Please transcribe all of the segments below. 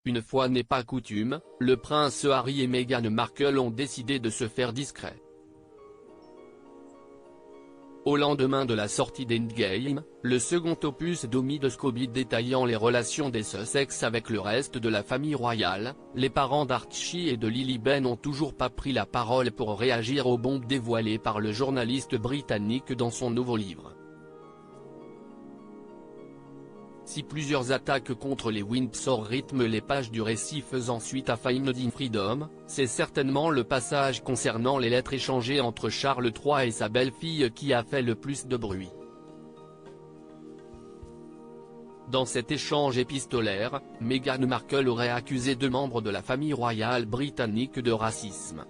une fois n'est pas coutume, le prince Harry et Meghan Markle ont décidé de se faire discrets. Au lendemain de la sortie d'Endgame, le second opus d'Omi de Scobie détaillant les relations des Sussex avec le reste de la famille royale, les parents d'Archie et de Lily n'ont toujours pas pris la parole pour réagir aux bombes dévoilées par le journaliste britannique dans son nouveau livre. Si plusieurs attaques contre les Windsor rythment les pages du récit faisant suite à Finding Freedom, c'est certainement le passage concernant les lettres échangées entre Charles III et sa belle-fille qui a fait le plus de bruit. Dans cet échange épistolaire, Meghan Markle aurait accusé deux membres de la famille royale britannique de racisme.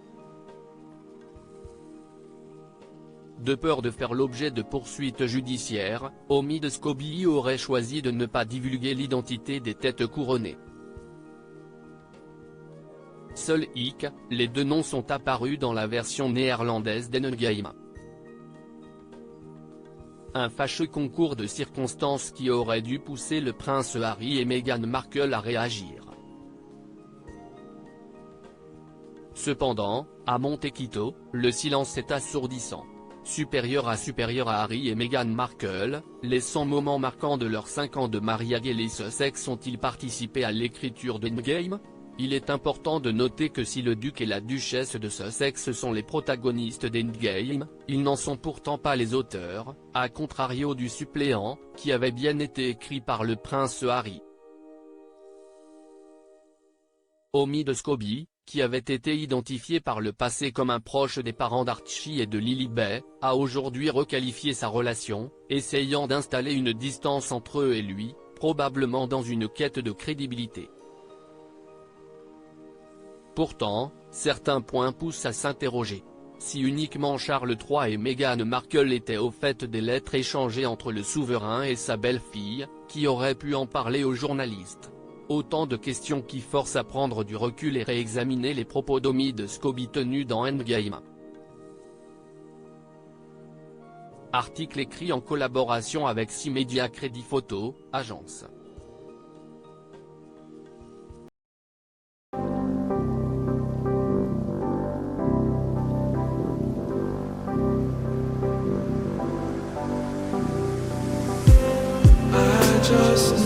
De peur de faire l'objet de poursuites judiciaires, Omi de Scobie aurait choisi de ne pas divulguer l'identité des têtes couronnées. Seul hic, les deux noms sont apparus dans la version néerlandaise d'Endgame. Un fâcheux concours de circonstances qui aurait dû pousser le prince Harry et Meghan Markle à réagir. Cependant, à Monte-Quito, le silence est assourdissant. Supérieur à Harry et Meghan Markle, les 100 moments marquants de leurs 5 ans de mariage et les Sussex ont-ils participé à l'écriture d'Endgame? Il est important de noter que si le duc et la duchesse de Sussex sont les protagonistes d'Endgame, ils n'en sont pourtant pas les auteurs, à contrario du suppléant, qui avait bien été écrit par le prince Harry. Omi de Scobie, qui avait été identifié par le passé comme un proche des parents d'Archie et de Lily, a aujourd'hui requalifié sa relation, essayant d'installer une distance entre eux et lui, probablement dans une quête de crédibilité. Pourtant, certains points poussent à s'interroger. Si uniquement Charles III et Meghan Markle étaient au fait des lettres échangées entre le souverain et sa belle-fille, qui aurait pu en parler aux journalistes? Autant de questions qui forcent à prendre du recul et réexaminer les propos d'Omi de Scobie tenus dans Endgame. Article écrit en collaboration avec 6 médias Crédit Photo, agence. Just